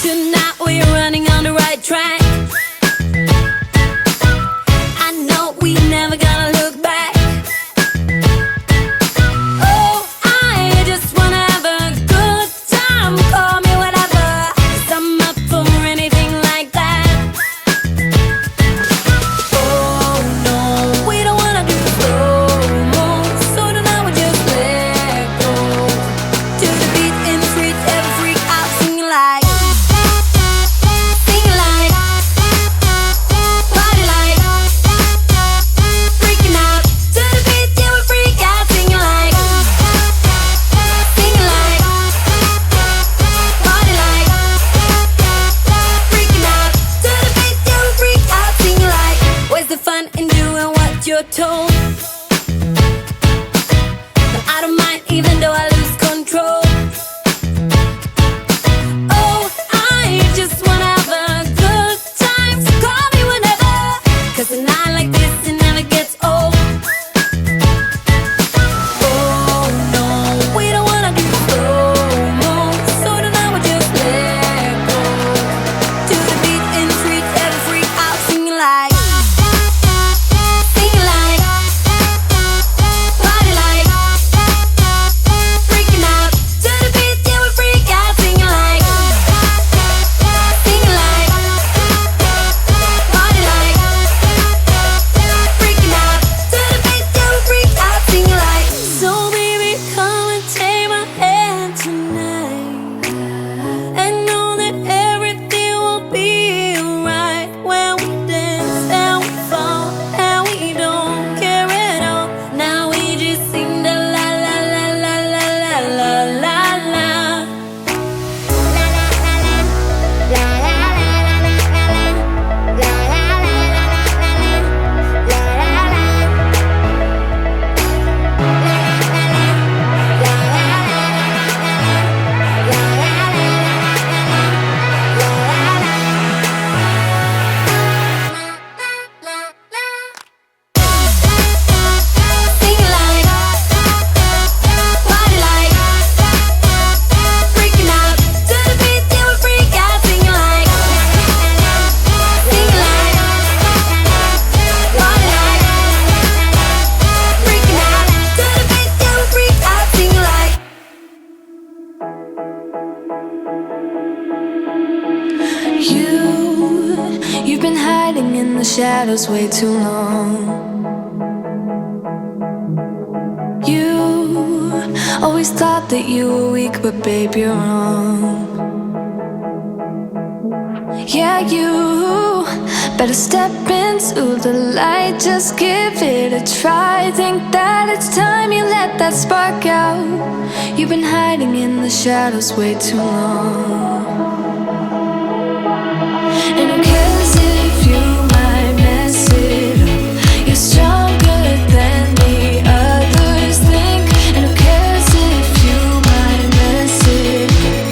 Tonight we're running on the right track. I know we never gonna look back. Oh, I just wanna have a good time. Call me whatever, 'cause I'm up for anything like that. Oh no, we don't wanna do slow-mo, so tonight we just let go. To the beat in the street, every freak out singing like, singing like, party like, freaking out. To the beat, yeah, we freak out singing like, singing like, party like, freaking out. To the beat, yeah, we freak out singing like. Where's the fun in doing what you're told? No, I don't mind even though I lose control. Oh, I just wanna have a good time, so call me whenever, 'cause a night like this, it never gets old. Oh no, we don't wanna do slow-mo, so tonight we just let go. To the beat in the street, every freak out singing like, singing like, party like, freaking out. To the beat, yeah, we freak out singing like, singing like, party like, freaking out. To the beat, yeah, we freak out singing like. So baby, come and take my hand tonight, and know that everything will be alright. When we dance and we fall and we don't care at all. Now we just sing the la la la la la la la la la. Singing like, party like, freaking out. To the beat, yeah, we freak out singing like, singing like, party like, freaking out. To the beat, yeah, we freak out singing like. You've been hiding in the shadows way too long. You always thought that you were weak, but babe, you're wrong. Yeah, you better step into the light, just give it a try. Think that it's time you let that spark out. You've been hiding in the shadows way too long. And who cares if you might mess it up? You're stronger than the others think. And who cares if you might mess it up?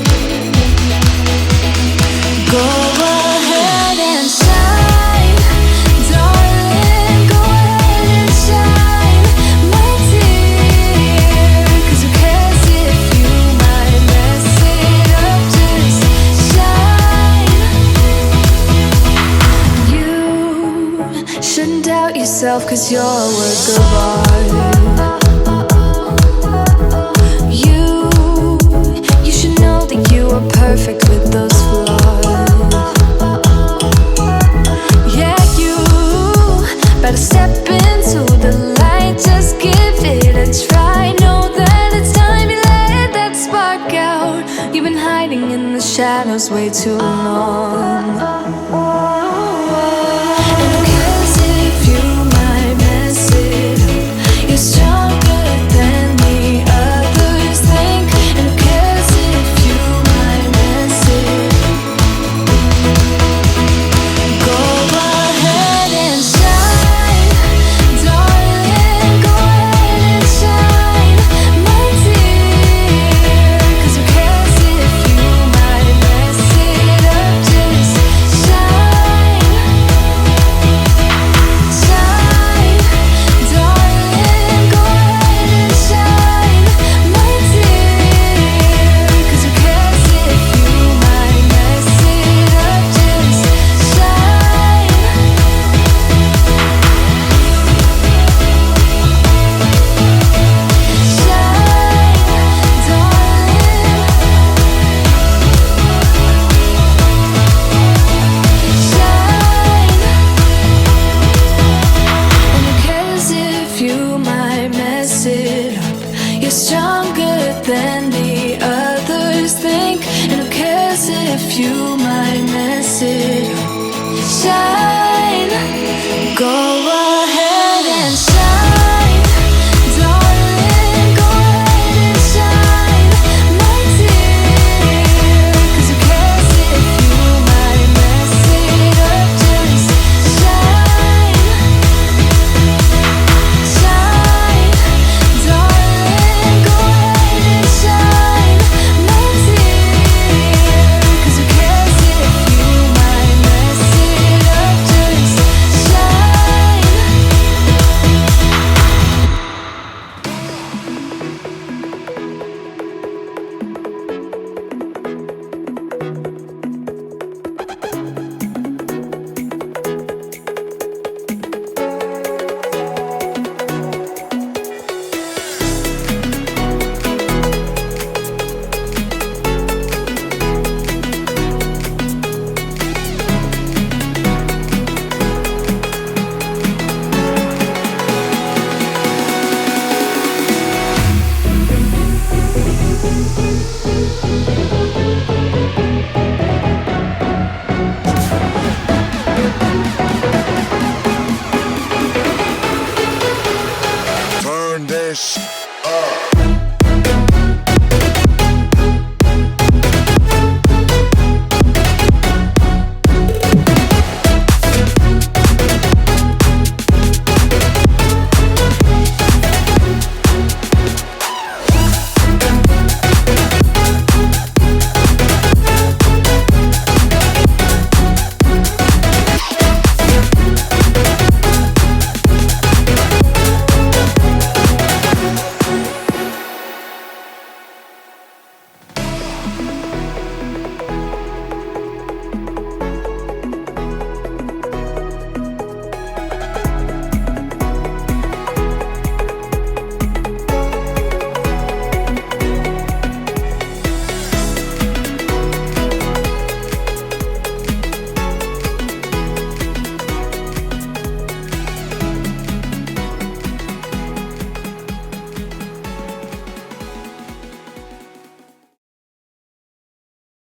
Go ahead and shine, darling. Go ahead and shine, my dear. 'Cause who cares if you might mess it up? Just shine. You shouldn't doubt yourself, 'cause you're a work of art. You should know that you are perfect with those flaws. Yeah, you better step into the light, just give it a try. Know that it's time you let that spark out. You've been hiding in the shadows way too long.